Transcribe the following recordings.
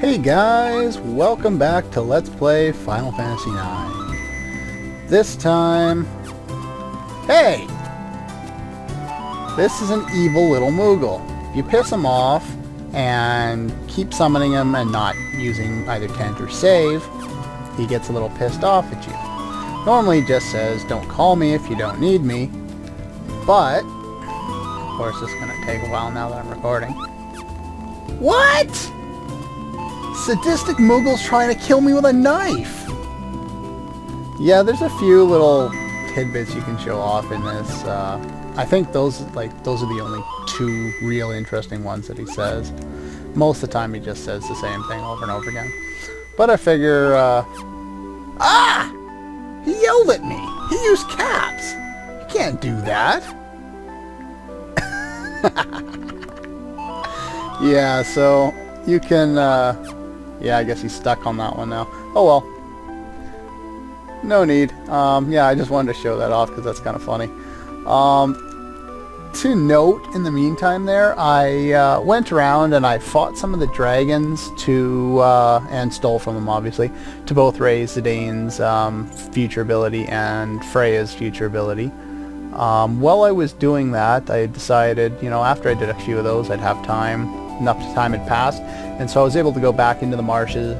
Hey guys, welcome back to Let's Play Final Fantasy IX. This time... Hey! This is an evil little Moogle. You piss him off and keep summoning him and not using either tent or save, he gets a little pissed off at you. Normally he just says, don't call me if you don't need me, but... Of course it's going to take a while now that I'm recording. What?! Sadistic Moogle's trying to kill me with a knife! Yeah, there's a few little tidbits you can show off in this. I think those are the only two real interesting ones that he says. Most of the time he just says the same thing over and over again. But I figure, Ah! He yelled at me! He used caps! You can't do that! Yeah, so you can, yeah, I guess he's stuck on that one now. Oh well. No need. Yeah, I just wanted to show that off because that's kind of funny. To note, in the meantime there, I went around and I fought some of the dragons to, and stole from them obviously, to both raise Zidane's future ability and Freya's future ability. While I was doing that, I decided, you know, after I did a few of those, I'd have time. Enough time had passed, and so I was able to go back into the marshes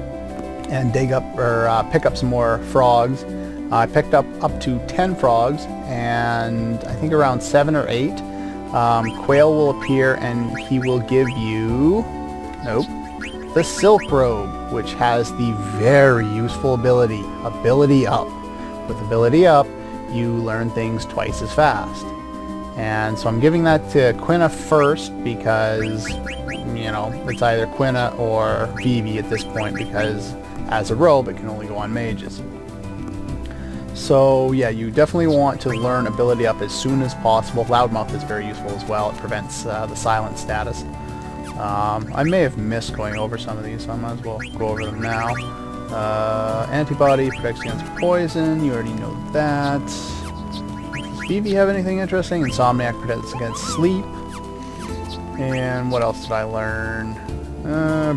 and dig up, or pick up some more frogs. I picked up to 10 frogs, and I think around 7 or 8, Quail will appear and he will give you, the Silk Robe, which has the very useful ability Up. With Ability Up, you learn things twice as fast. And so I'm giving that to Quina first because, you know, it's either Quina or Vivi at this point because as a robe it can only go on mages. So yeah, you definitely want to learn Ability Up as soon as possible. Loudmouth is very useful as well. It prevents the silent status. I may have missed going over some of these, so I might as well go over them now. Antibody protects against poison. You already know that. Does Vivi have anything interesting? Insomniac protects against sleep. And what else did I learn?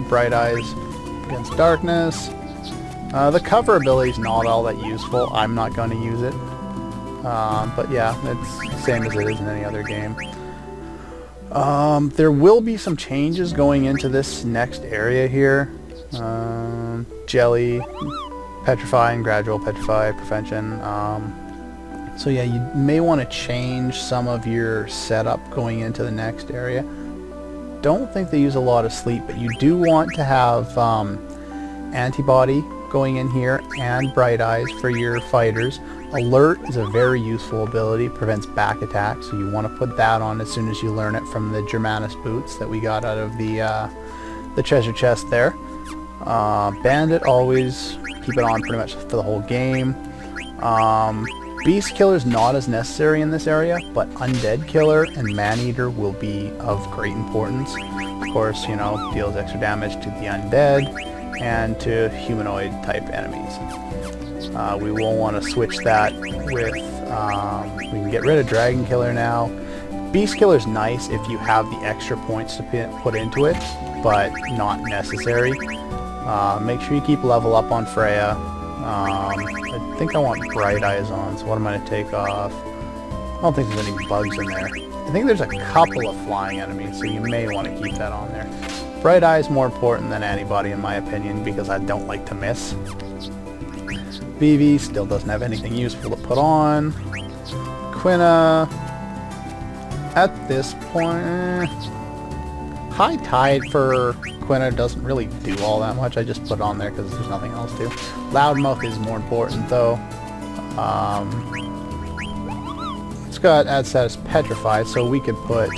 Bright Eyes against darkness. The cover ability is not all that useful. I'm not going to use it. But yeah, it's the same as it is in any other game. There will be some changes going into this next area here. Jelly, Petrify, and Gradual Petrify, Prevention. So yeah, you may want to change some of your setup going into the next area. Don't think they use a lot of sleep, but you do want to have Antibody going in here and Bright Eyes for your fighters. Alert is a very useful ability, prevents back attacks, so you want to put that on as soon as you learn it from the Germanus boots that we got out of the treasure chest there. Bandit, always keep it on pretty much for the whole game. Beast Killer is not as necessary in this area, but Undead Killer and Maneater will be of great importance. Of course, you know, deals extra damage to the undead and to humanoid type enemies. We will want to switch that with, we can get rid of Dragon Killer now. Beast Killer is nice if you have the extra points to put into it, but not necessary. Make sure you keep level up on Freya. I think I want Bright Eyes on, so what am I going to take off? I don't think there's any bugs in there. I think there's a couple of flying enemies, so you may want to keep that on there. Bright Eyes more important than Antibody in my opinion, because I don't like to miss. Vivi still doesn't have anything useful to put on. Quina, at this point, High Tide for Quina doesn't really do all that much. I just put it on there because there's nothing else to. Loudmouth is more important though. It's got add status Petrify, so we could put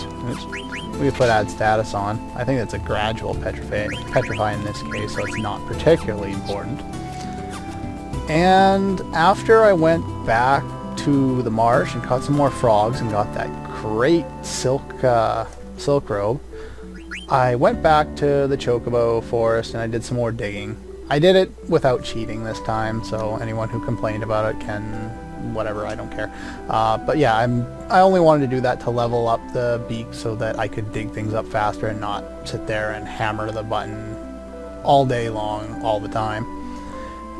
add status on. I think that's a gradual petrify in this case, so it's not particularly important. And after I went back to the marsh and caught some more frogs and got that great silk robe, I went back to the Chocobo Forest and I did some more digging. I did it without cheating this time, so anyone who complained about it can, whatever, I don't care. But yeah, I only wanted to do that to level up the beak so that I could dig things up faster and not sit there and hammer the button all day long, all the time.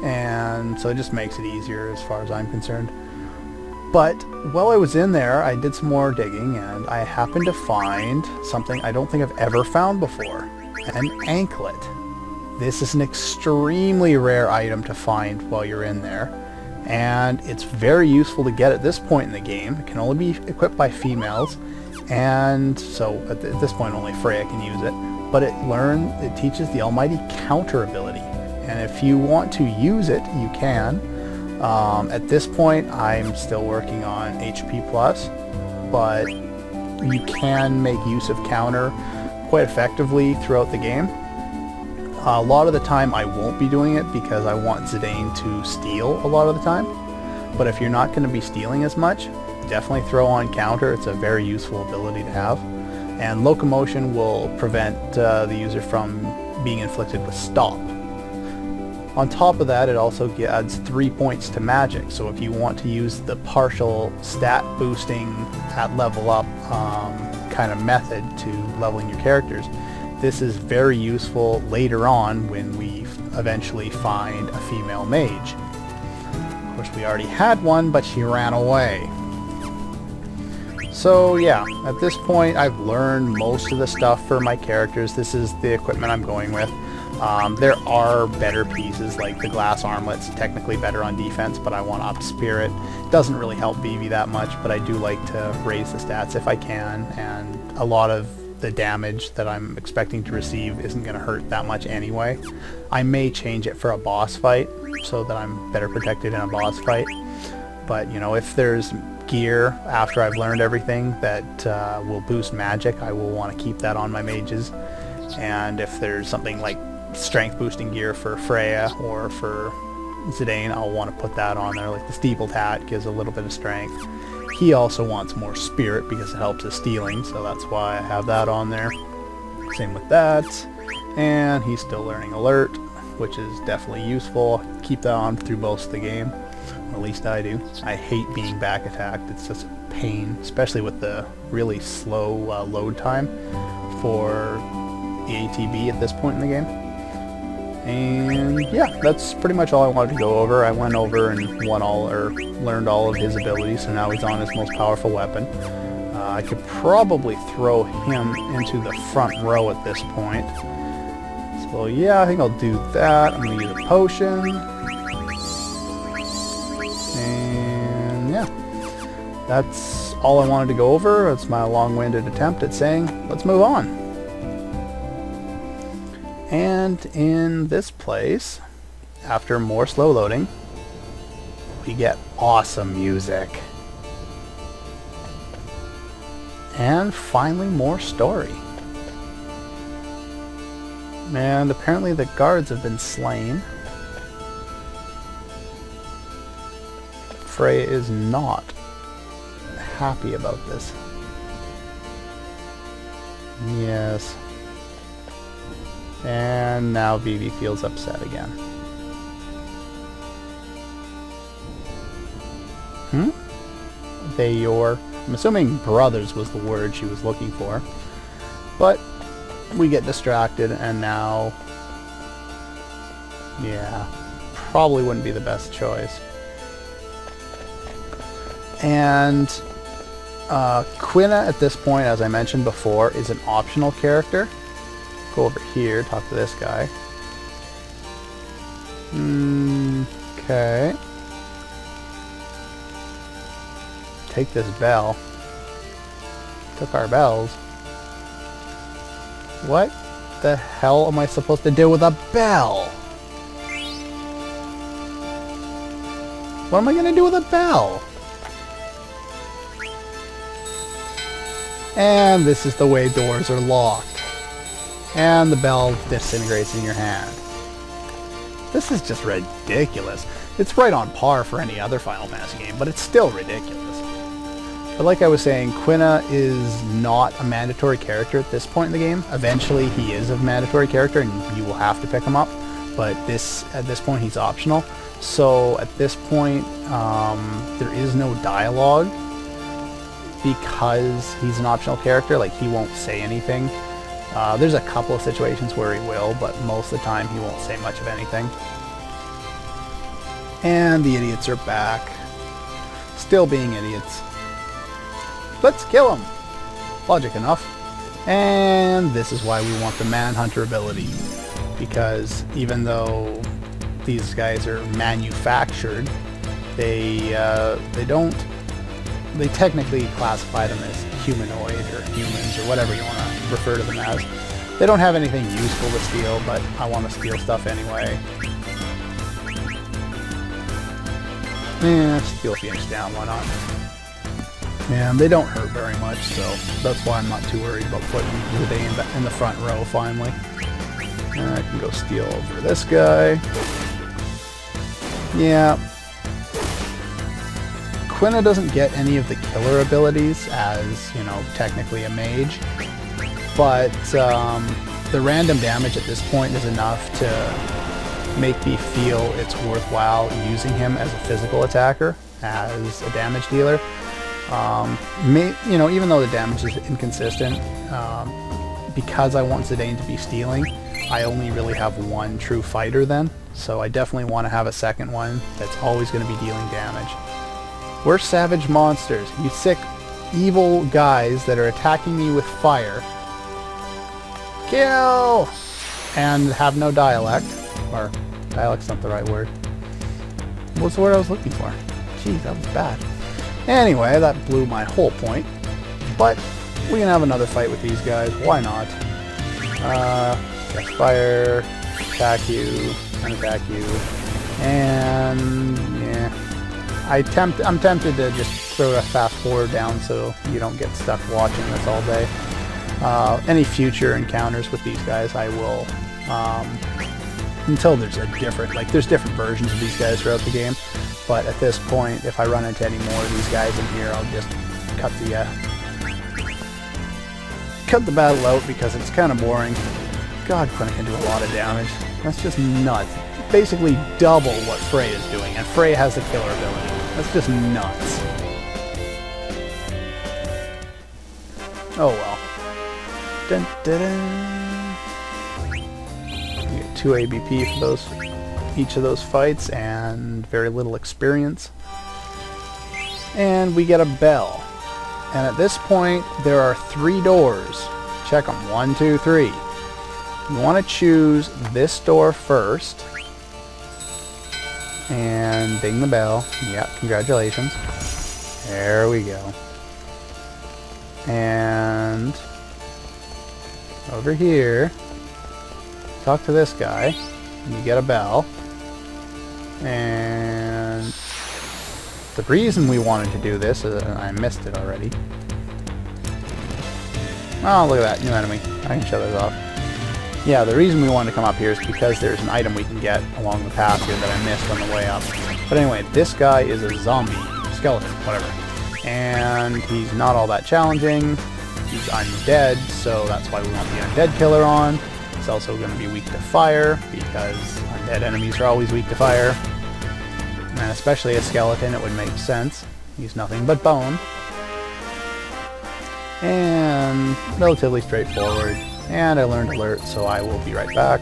And so it just makes it easier as far as I'm concerned. But while I was in there, I did some more digging, and I happened to find something I don't think I've ever found before. An anklet. This is an extremely rare item to find while you're in there, and it's very useful to get at this point in the game. It can only be equipped by females, and so at this point only Freya can use it. But it teaches the almighty counter ability, and if you want to use it, you can. At this point, I'm still working on HP+, but you can make use of counter quite effectively throughout the game. A lot of the time I won't be doing it because I want Zidane to steal a lot of the time. But if you're not going to be stealing as much, definitely throw on counter. It's a very useful ability to have. And locomotion will prevent the user from being inflicted with stop. On top of that, it also adds 3 points to magic. So if you want to use the partial stat boosting at level up kind of method to leveling your characters, this is very useful later on when we eventually find a female mage. Of course, we already had one, but she ran away. So yeah, at this point I've learned most of the stuff for my characters. This is the equipment I'm going with. There are better pieces, like the glass armlet's technically better on defense, but I want to up spirit. It doesn't really help Vivi that much, but I do like to raise the stats if I can, and a lot of the damage that I'm expecting to receive isn't going to hurt that much anyway. I may change it for a boss fight so that I'm better protected in a boss fight, but you know, if there's gear after I've learned everything that will boost magic, I will want to keep that on my mages. And if there's something like strength boosting gear for Freya or for Zidane, I'll want to put that on there. Like the steepled hat gives a little bit of strength. He also wants more spirit because it helps his stealing, so that's why I have that on there. Same with that. And he's still learning alert, which is definitely useful. Keep that on through most of the game. Or at least I do. I hate being back attacked. It's just a pain, especially with the really slow load time for the ATB at this point in the game. And yeah, that's pretty much all I wanted to go over. I went over and learned all of his abilities, so now he's on his most powerful weapon. I could probably throw him into the front row at this point. So yeah, I think I'll do that. I'm going to use a potion. And yeah, that's all I wanted to go over. It's my long-winded attempt at saying, let's move on. And in this place, after more slow loading, we get awesome music. And finally more story. And apparently the guards have been slain. Freya is not happy about this. Yes. And now Vivi feels upset again. I'm assuming brothers was the word she was looking for. But we get distracted and now, yeah, probably wouldn't be the best choice. And Quina at this point, as I mentioned before, is an optional character. Go over here, talk to this guy. Okay. Take this bell. Took our bells. What the hell am I supposed to do with a bell? What am I gonna do with a bell? And this is the way doors are locked. And the bell disintegrates in your hand. This is just ridiculous. It's right on par for any other Final Fantasy game, but it's still ridiculous. But like I was saying, Quina is not a mandatory character at this point in the game. Eventually he is a mandatory character and you will have to pick him up, but at this point he's optional. So at this point there is no dialogue because he's an optional character. Like, he won't say anything There's a couple of situations where he will, but most of the time he won't say much of anything. And the idiots are back. Still being idiots. Let's kill them! Logic enough. And this is why we want the Manhunter ability. Because even though these guys are manufactured, they technically classify them as humanoid or humans or whatever you want to refer to them as. They don't have anything useful to steal, but I want to steal stuff anyway. Yeah, steal a few inches down, why not? And they don't hurt very much, so that's why I'm not too worried about putting Zidane in the front row finally. And I can go steal over this guy. Yeah. Quina doesn't get any of the killer abilities as, you know, technically a mage. But the random damage at this point is enough to make me feel it's worthwhile using him as a physical attacker, as a damage dealer. You know, even though the damage is inconsistent, because I want Zidane to be stealing, I only really have one true fighter then, so I definitely want to have a second one that's always going to be dealing damage. We're savage monsters, you sick, evil guys that are attacking me with fire. Kill! And have no dialect, or dialect's not the right word. What's the word I was looking for? Jeez, that was bad. Anyway, that blew my whole point. But we can have another fight with these guys. Why not? Cast fire, attack you, unattack you, and yeah. I'm tempted to just throw a fast forward down so you don't get stuck watching this all day. Any future encounters with these guys, I will until there's there's different versions of these guys throughout the game. But at this point, if I run into any more of these guys in here, I'll just cut the battle out because it's kind of boring. God, Quina can do a lot of damage. That's just nuts. Basically double what Frey is doing, and Frey has the killer ability. That's just nuts. Oh well. Dun, dun, dun. You get 2 ABP for each of those fights, and very little experience. And we get a bell. And at this point, there are 3 doors. Check them. 1, 2, 3. You want to choose this door first. And ding the bell. Yeah, congratulations. There we go. And over here, talk to this guy. And you get a bell. And the reason we wanted to do this, I missed it already. Oh, look at that, new enemy. I can shut those off. Yeah, the reason we wanted to come up here is because there's an item we can get along the path here that I missed on the way up. But anyway, this guy is a zombie, skeleton, whatever. And he's not all that challenging. He's undead, so that's why we want the undead killer on. He's also going to be weak to fire, because undead enemies are always weak to fire. And especially a skeleton, it would make sense. He's nothing but bone. And relatively straightforward. And I learned alert, so I will be right back.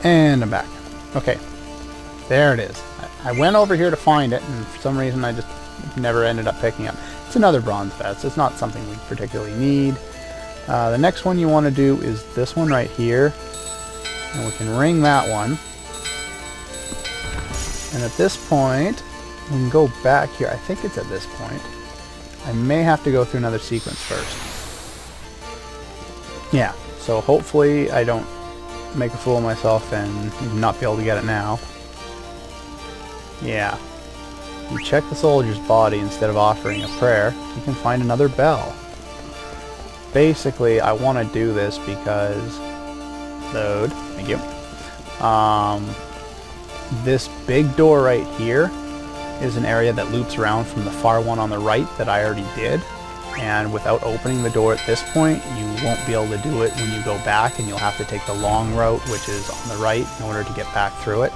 And I'm back. Okay. There it is. I went over here to find it, and for some reason I just never ended up picking up. It's another bronze vest. It's not something we particularly need. The next one you want to do is this one right here. And we can ring that one. And at this point, we can go back here. I think it's at this point. I may have to go through another sequence first. Yeah, so hopefully I don't make a fool of myself and not be able to get it now. Yeah. You check the soldier's body instead of offering a prayer, you can find another bell. Basically, I want to do this because... Load. Thank you. This big door right here is an area that loops around from the far one on the right that I already did. And without opening the door at this point, you won't be able to do it when you go back, and you'll have to take the long route, which is on the right, in order to get back through it.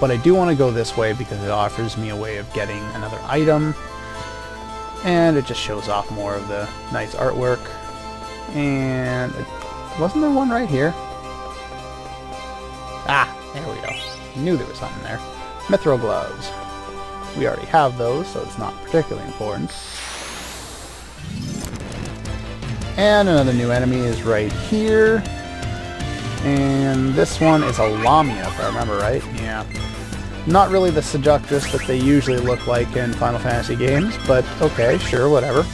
But I do want to go this way because it offers me a way of getting another item. And it just shows off more of the nice artwork. And wasn't there one right here? Ah, there we go. Knew there was something there. Mithril gloves. We already have those, so it's not particularly important. And another new enemy is right here. And this one is a Lamia, if I remember right. Yeah. Not really the seductress that they usually look like in Final Fantasy games, but okay, sure, whatever.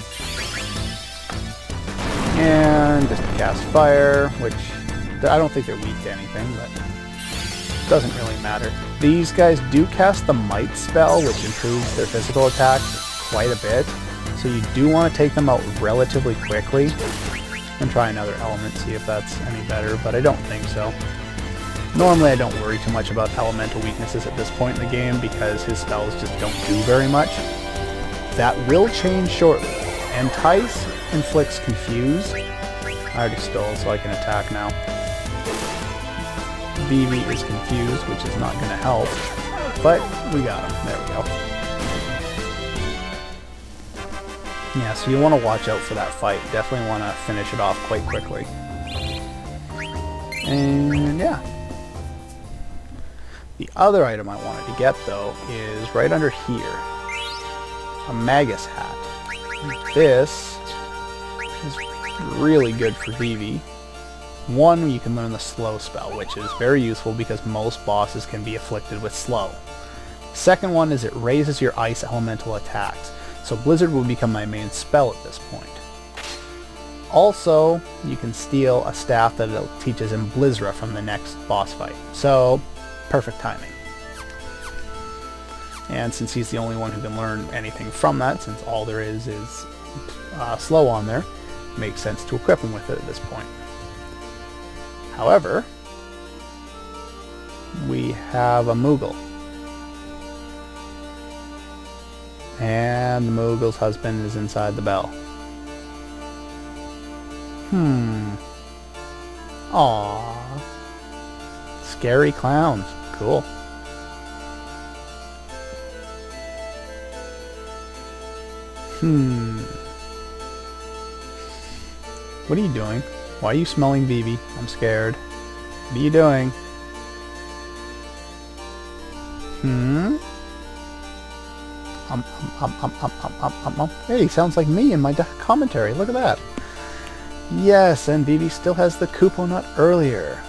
And just cast fire, which I don't think they're weak to anything, but doesn't really matter. These guys do cast the Might spell, which improves their physical attack quite a bit, so you do want to take them out relatively quickly and try another element, see if that's any better, but I don't think so. Normally I don't worry too much about elemental weaknesses at this point in the game because his spells just don't do very much. That will change shortly. Entice inflicts Confuse. I already stole, so I can attack now. Vivi is confused, which is not going to help, but we got him. There we go. Yeah, so you want to watch out for that fight. Definitely want to finish it off quite quickly. And yeah. The other item I wanted to get, though, is right under here. A Magus hat. This is really good for Vivi. One, you can learn the slow spell, which is very useful because most bosses can be afflicted with slow. Second one is it raises your ice elemental attacks, so Blizzard will become my main spell at this point. Also, you can steal a staff that teaches him Blizzra from the next boss fight, so perfect timing. And since he's the only one who can learn anything from that, since all there is slow on there, it makes sense to equip him with it at this point. However, we have a Moogle. And the Moogle's husband is inside the bell. Aww. Scary clowns. Cool. What are you doing? Why are you smelling Vivi? I'm scared. What are you doing? Hey, he sounds like me in my commentary. Look at that. Yes, and Vivi still has the Kupo nut earlier.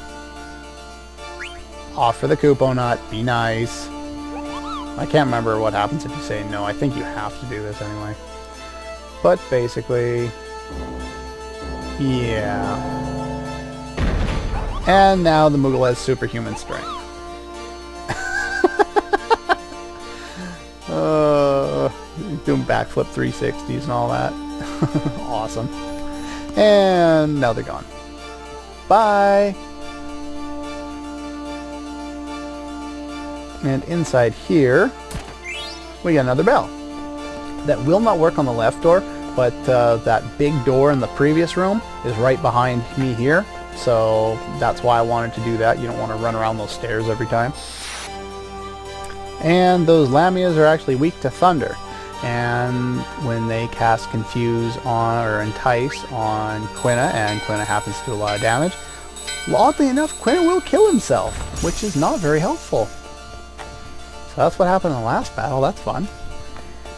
Offer the Kupo nut. Be nice. I can't remember what happens if you say no. I think you have to do this anyway. But basically, yeah. And now the Moogle has superhuman strength. Doing backflip 360s and all that. Awesome. And now they're gone. Bye! And inside here, we got another bell. That will not work on the left door, but that big door in the previous room is right behind me here. So that's why I wanted to do that. You don't want to run around those stairs every time. And those Lamias are actually weak to thunder. And when they cast Confuse on or Entice on Quina, and Quina happens to do a lot of damage, oddly enough, Quina will kill himself, which is not very helpful. So that's what happened in the last battle. That's fun.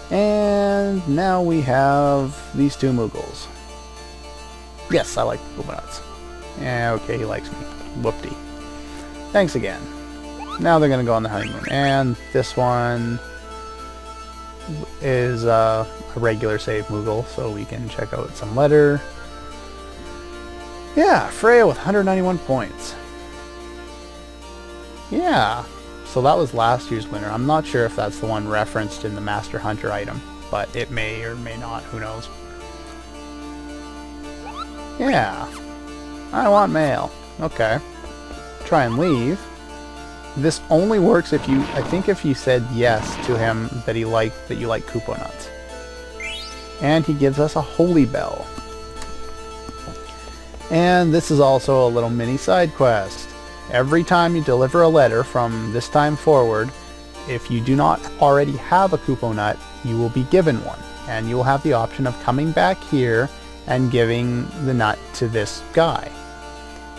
And now we have these two Moogles. Yes, I like Kubonuts. Yeah, okay, he likes me. Whoop-dee. Thanks again. Now they're going to go on the honeymoon. And this one is a regular save Moogle, so we can check out some letter. Yeah, Freya with 191 points. Yeah, so that was last year's winner. I'm not sure if that's the one referenced in the Master Hunter item, but it may or may not, who knows. Yeah, I want mail. Okay. Try and leave. This only works if you, I think if you said yes to him that you like Kupo nuts. And he gives us a holy bell. And this is also a little mini side quest. Every time you deliver a letter from this time forward, if you do not already have a Kupo nut, you will be given one. and you will have the option of coming back here and giving the nut to this guy.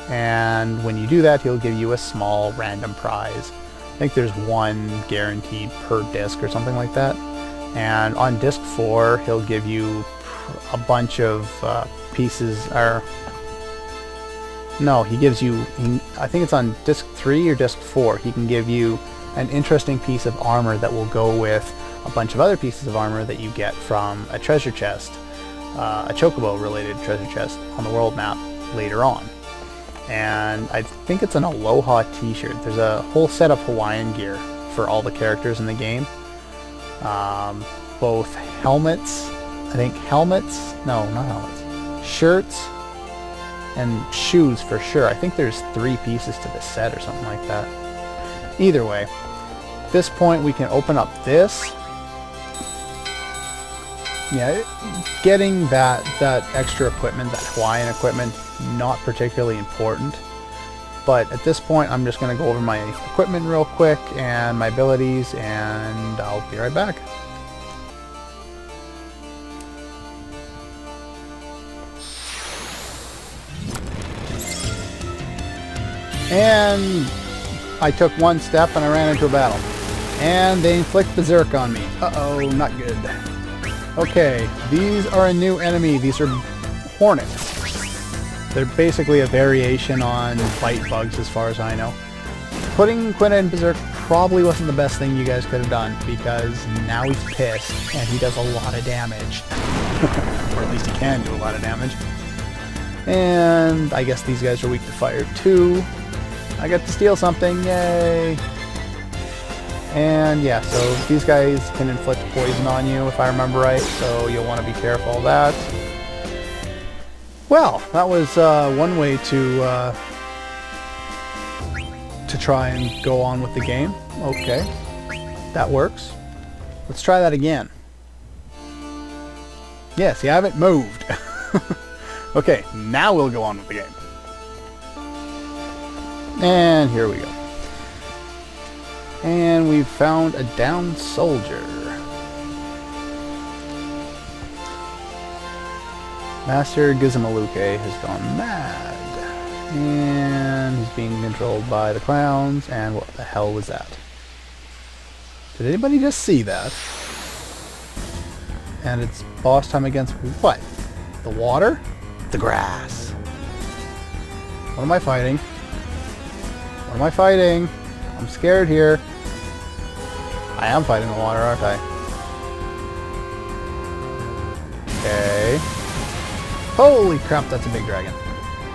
And when you do that, he'll give you a small random prize. I think there's one guaranteed per disc or something like that. And on disc 4, he'll give you a bunch of pieces, or no, he gives you, I think it's on disc 3 or disc 4, he can give you an interesting piece of armor that will go with a bunch of other pieces of armor that you get from a treasure chest, a chocobo related treasure chest on the world map later on. And I think it's an Aloha t-shirt. There's a whole set of Hawaiian gear for all the characters in the game. Both helmets, I think helmets, no, not helmets, shirts, and shoes for sure. I think there's 3 pieces to the set or something like that. Either way, at this point we can open up this. Yeah, getting that extra equipment, that Hawaiian equipment, not particularly important. But at this point, I'm just going to go over my equipment real quick and my abilities, and I'll be right back. And I took one step and I ran into a battle. And they inflict Berserk on me. Uh-oh, not good. Okay, these are a new enemy. These are hornets. They're basically a variation on bite bugs as far as I know. Putting Quinn in Berserk probably wasn't the best thing you guys could have done, because now he's pissed and he does a lot of damage. Or at least he can do a lot of damage. And I guess these guys are weak to fire too. I get to steal something, yay! And yeah, so these guys can inflict poison on you if I remember right, so you'll want to be careful of that. Well, that was one way to try and go on with the game. Okay, that works. Let's try that again. Yes, you haven't moved. Okay, now we'll go on with the game. And here we go. And we've found a downed soldier. Master Gizamaluke has gone mad. And he's being controlled by the clowns. And what the hell was that? Did anybody just see that? And it's boss time against what? The water? The grass. What am I fighting? What am I fighting? I'm scared here. I am fighting the water, aren't I? Okay. Holy crap, that's a big dragon.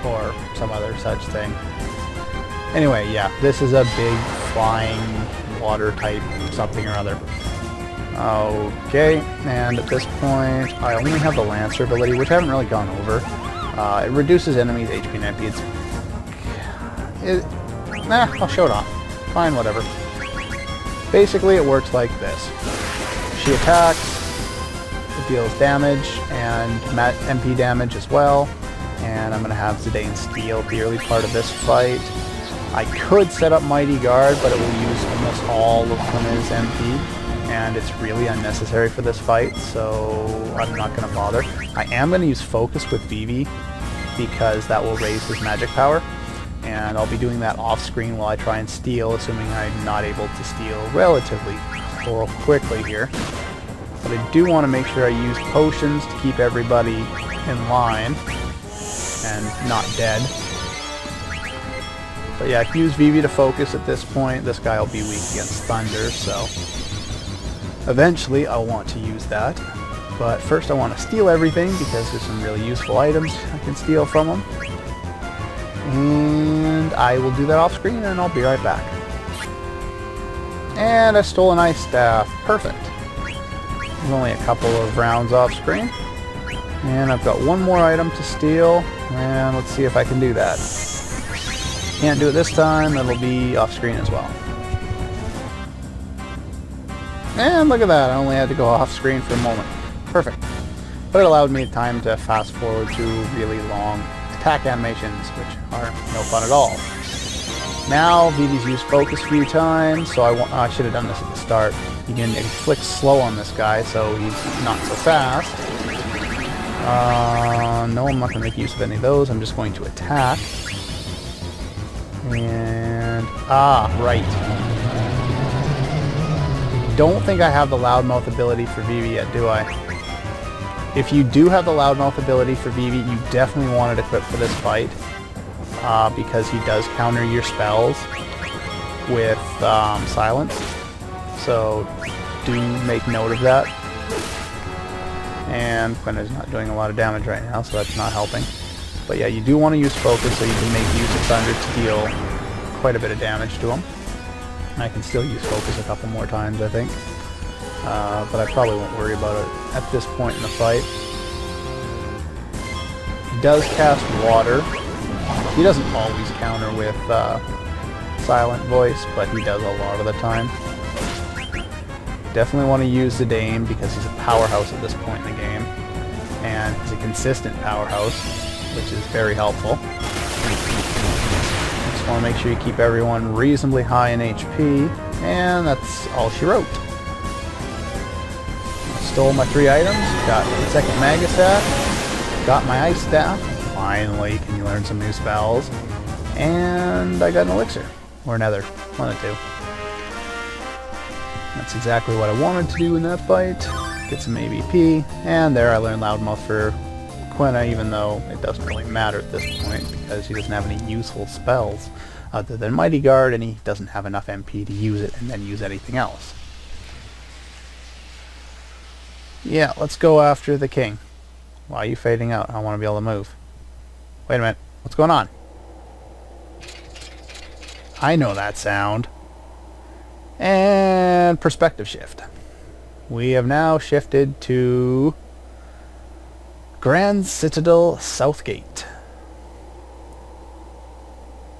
Or some other such thing. Anyway, yeah, this is a big flying water type something or other. Okay, and at this point, I only have the Lancer ability, which I haven't really gone over. It reduces enemies' HP and MP. I'll show it off. Fine, whatever. Basically, it works like this. She attacks, it deals damage, and MP damage as well. And I'm going to have Zidane steal the early part of this fight. I could set up Mighty Guard, but it will use almost all of Kuna's MP. And it's really unnecessary for this fight, so I'm not going to bother. I am going to use Focus with Vivi, because that will raise his magic power. And I'll be doing that off screen while I try and steal, assuming I'm not able to steal relatively quickly here. But I do want to make sure I use potions to keep everybody in line and not dead. But yeah, I can use Vivi to focus at this point. This guy will be weak against Thunder, so eventually I'll want to use that. But first I want to steal everything, because there's some really useful items I can steal from him. And I will do that off screen, and I'll be right back. And I stole an ice staff. Perfect. There's only a couple of rounds off screen. And I've got one more item to steal, and let's see if I can do that. Can't do it this time, it'll be off screen as well. And look at that, I only had to go off screen for a moment. Perfect. But it allowed me time to fast forward to really long attack animations, which are no fun at all. Now Vivi's used focus a few times, so I should have done this at the start. You can inflict slow on this guy, so he's not so fast. No, I'm not going to make use of any of those. I'm just going to attack. And... right. Don't think I have the loudmouth ability for Vivi yet, do I? If you do have the loudmouth ability for Vivi, you definitely want it equipped for this fight. Because he does counter your spells with silence. So do make note of that. And Quina's not doing a lot of damage right now, so that's not helping. But yeah, you do want to use focus so you can make use of Thunder to deal quite a bit of damage to him. I can still use focus a couple more times, I think. But I probably won't worry about it at this point in the fight. He does cast water. He doesn't always counter with silent voice, but he does a lot of the time. Definitely want to use the Dame because he's a powerhouse at this point in the game. And he's a consistent powerhouse, which is very helpful. Just want to make sure you keep everyone reasonably high in HP, and that's all she wrote. Stole my 3 items, got the second Magus hat, got my Ice Staff, finally can you learn some new spells, and I got an Elixir, or Nether, one of the two. That's exactly what I wanted to do in that fight, get some AVP, and there I learned Loudmouth for Quina, even though it doesn't really matter at this point, because he doesn't have any useful spells other than Mighty Guard, and he doesn't have enough MP to use it and then use anything else. Yeah, let's go after the king. Why are you fading out? I want to be able to move. Wait a minute. What's going on? I know that sound. And perspective shift. We have now shifted to Grand Citadel Southgate.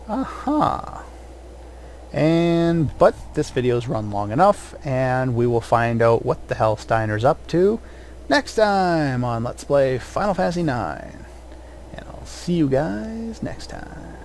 Aha. But this video's run long enough, and we will find out what the hell Steiner's up to next time on Let's Play Final Fantasy IX. And I'll see you guys next time.